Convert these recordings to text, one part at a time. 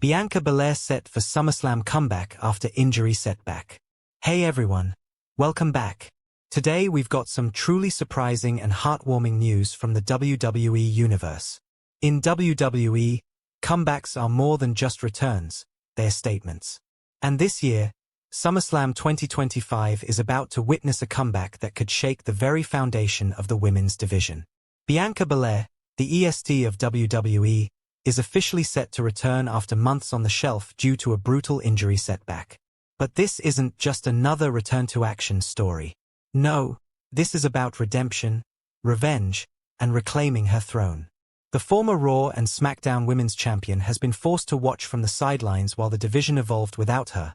Bianca Belair set for SummerSlam comeback after injury setback. Hey everyone, welcome back. Today we've got some truly surprising and heartwarming news from the WWE Universe. In WWE, comebacks are more than just returns, they're statements. And this year, SummerSlam 2025 is about to witness a comeback that could shake the very foundation of the women's division. Bianca Belair, the EST of WWE, is officially set to return after months on the shelf due to a brutal injury setback. But this isn't just another return-to-action story. No, this is about redemption, revenge, and reclaiming her throne. The former Raw and SmackDown Women's Champion has been forced to watch from the sidelines while the division evolved without her,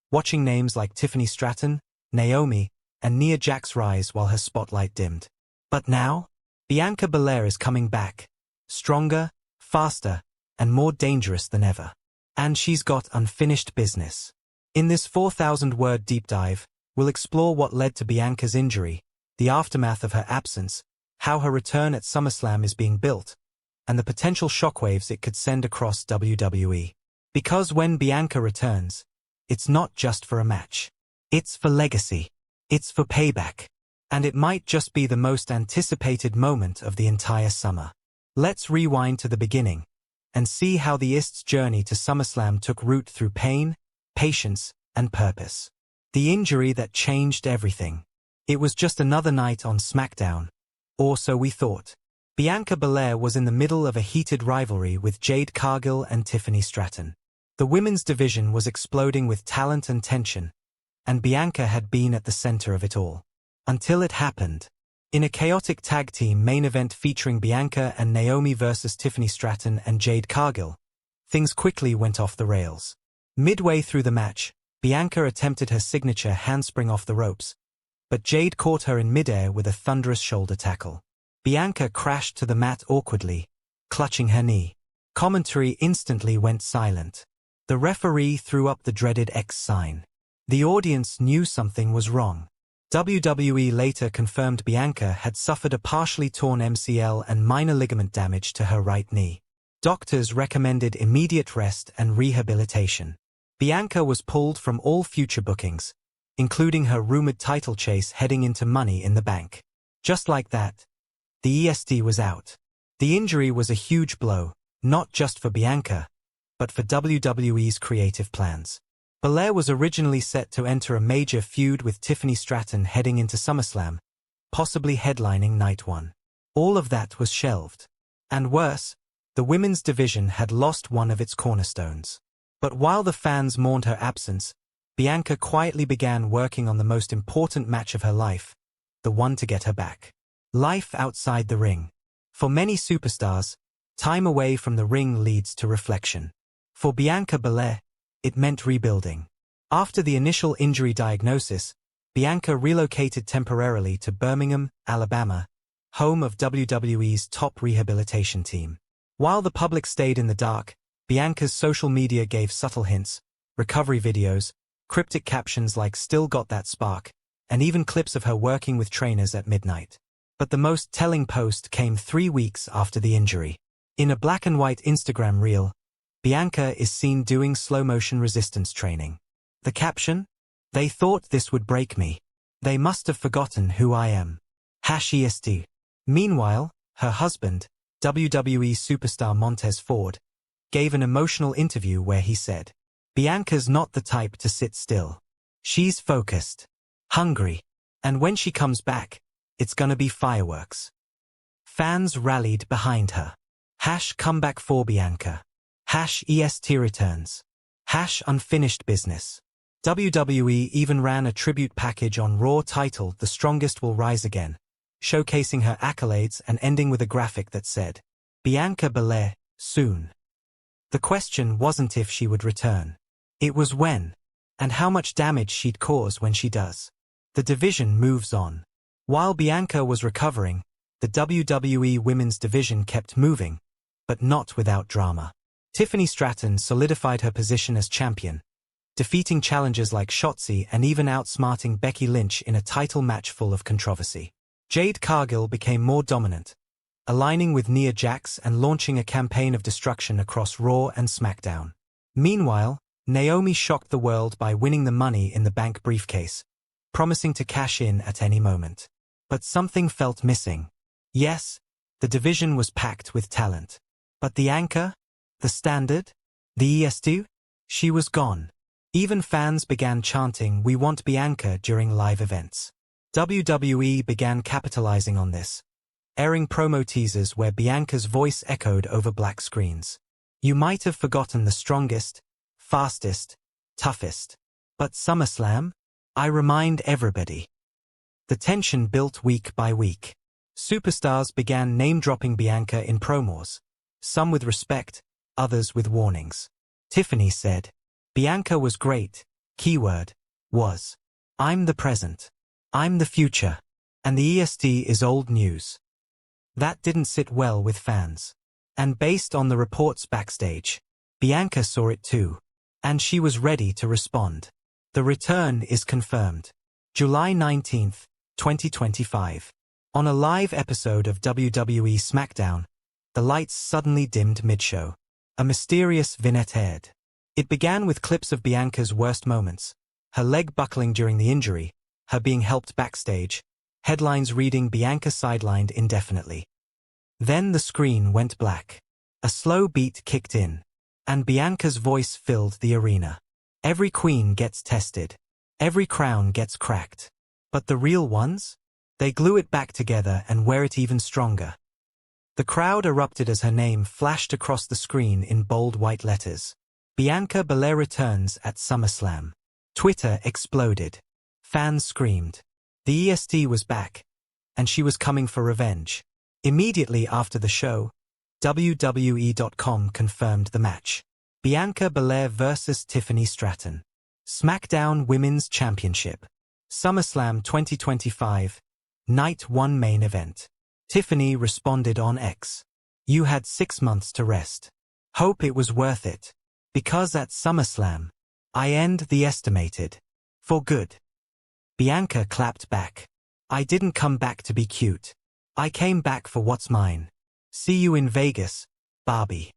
watching names like Tiffany Stratton, Naomi, and Nia Jax rise while her spotlight dimmed. But now, Bianca Belair is coming back, stronger, faster, and more dangerous than ever. And she's got unfinished business. In this 4,000-word deep dive, we'll explore what led to Bianca's injury, the aftermath of her absence, how her return at SummerSlam is being built, and the potential shockwaves it could send across WWE. Because when Bianca returns, it's not just for a match. It's for legacy. It's for payback. And it might just be the most anticipated moment of the entire summer. Let's rewind to the beginning and see how the EST's journey to SummerSlam took root through pain, patience, and purpose. The injury that changed everything. It was just another night on SmackDown. Or so we thought. Bianca Belair was in the middle of a heated rivalry with Jade Cargill and Tiffany Stratton. The women's division was exploding with talent and tension, and Bianca had been at the center of it all. Until it happened. In a chaotic tag team main event featuring Bianca and Naomi versus Tiffany Stratton and Jade Cargill, things quickly went off the rails. Midway through the match, Bianca attempted her signature handspring off the ropes, but Jade caught her in midair with a thunderous shoulder tackle. Bianca crashed to the mat awkwardly, clutching her knee. Commentary instantly went silent. The referee threw up the dreaded X sign. The audience knew something was wrong. WWE later confirmed Bianca had suffered a partially torn MCL and minor ligament damage to her right knee. Doctors recommended immediate rest and rehabilitation. Bianca was pulled from all future bookings, including her rumored title chase heading into Money in the Bank. Just like that, the EST was out. The injury was a huge blow, not just for Bianca, but for WWE's creative plans. Belair was originally set to enter a major feud with Tiffany Stratton heading into SummerSlam, possibly headlining Night 1. All of that was shelved. And worse, the women's division had lost one of its cornerstones. But while the fans mourned her absence, Bianca quietly began working on the most important match of her life, the one to get her back. Life outside the ring. For many superstars, time away from the ring leads to reflection. For Bianca Belair, it meant rebuilding. After the initial injury diagnosis, Bianca relocated temporarily to Birmingham, Alabama, home of WWE's top rehabilitation team. While the public stayed in the dark, Bianca's social media gave subtle hints, recovery videos, cryptic captions like "Still got that spark," and even clips of her working with trainers at midnight. But the most telling post came 3 weeks after the injury. In a black-and-white Instagram reel, Bianca is seen doing slow-motion resistance training. The caption? "They thought this would break me. They must have forgotten who I am. #EST. Meanwhile, her husband, WWE superstar Montez Ford, gave an emotional interview where he said, "Bianca's not the type to sit still. She's focused, hungry, and when she comes back, it's gonna be fireworks." Fans rallied behind her. #comeback for Bianca. #EST returns. #unfinished business. WWE even ran a tribute package on Raw titled "The Strongest Will Rise Again," showcasing her accolades and ending with a graphic that said, "Bianca Belair, soon." The question wasn't if she would return. It was when, and how much damage she'd cause when she does. The division moves on. While Bianca was recovering, the WWE Women's Division kept moving, but not without drama. Tiffany Stratton solidified her position as champion, defeating challengers like Shotzi and even outsmarting Becky Lynch in a title match full of controversy. Jade Cargill became more dominant, aligning with Nia Jax and launching a campaign of destruction across Raw and SmackDown. Meanwhile, Naomi shocked the world by winning the Money in the Bank briefcase, promising to cash in at any moment. But something felt missing. Yes, the division was packed with talent. But the anchor? The standard? The EST? She was gone. Even fans began chanting, "We want Bianca," during live events. WWE began capitalizing on this, airing promo teasers where Bianca's voice echoed over black screens. You might have forgotten the strongest, fastest, toughest. But SummerSlam? I remind everybody. The tension built week by week. Superstars began name-dropping Bianca in promos, some with respect, others with warnings. Tiffany said, "Bianca was great, keyword, was. I'm the present. I'm the future. And the EST is old news." That didn't sit well with fans. And based on the reports backstage, Bianca saw it too. And she was ready to respond. The return is confirmed. July 19th, 2025. On a live episode of WWE SmackDown, the lights suddenly dimmed mid-show. A mysterious vignette aired. It began with clips of Bianca's worst moments, her leg buckling during the injury, her being helped backstage, headlines reading "Bianca sidelined indefinitely." Then the screen went black. A slow beat kicked in, and Bianca's voice filled the arena. Every queen gets tested. Every crown gets cracked. But the real ones? They glue it back together and wear it even stronger. The crowd erupted as her name flashed across the screen in bold white letters. Bianca Belair returns at SummerSlam. Twitter exploded. Fans screamed. The EST was back, and she was coming for revenge. Immediately after the show, WWE.com confirmed the match. Bianca Belair vs. Tiffany Stratton. SmackDown Women's Championship. SummerSlam 2025. Night 1 main event. Tiffany responded on X. "You had 6 months to rest. Hope it was worth it. Because at SummerSlam, I end the estimated. For good." Bianca clapped back. "I didn't come back to be cute. I came back for what's mine. See you in Vegas, Barbie."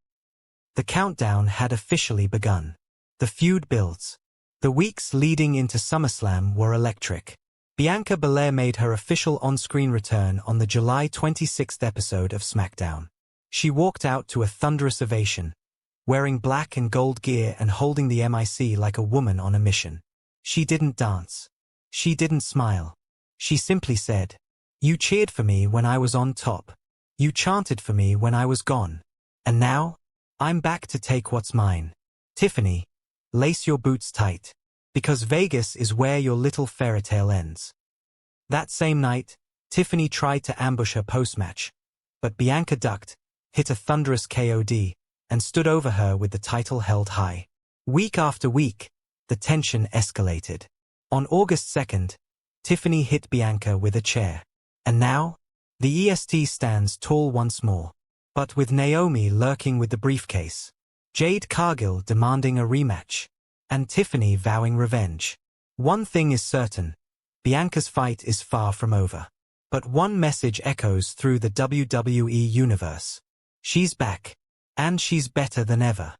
The countdown had officially begun. The feud builds. The weeks leading into SummerSlam were electric. Bianca Belair made her official on-screen return on the July 26th episode of SmackDown. She walked out to a thunderous ovation, wearing black and gold gear and holding the mic like a woman on a mission. She didn't dance. She didn't smile. She simply said, "You cheered for me when I was on top. You chanted for me when I was gone. And now, I'm back to take what's mine. Tiffany, lace your boots tight. Because Vegas is where your little fairy tale ends." That same night, Tiffany tried to ambush her post-match, but Bianca ducked, hit a thunderous KOD, and stood over her with the title held high. Week after week, the tension escalated. On August 2nd, Tiffany hit Bianca with a chair. And now, the EST stands tall once more. But with Naomi lurking with the briefcase, Jade Cargill demanding a rematch, and Tiffany vowing revenge. One thing is certain, Bianca's fight is far from over. But one message echoes through the WWE Universe. She's back. And she's better than ever.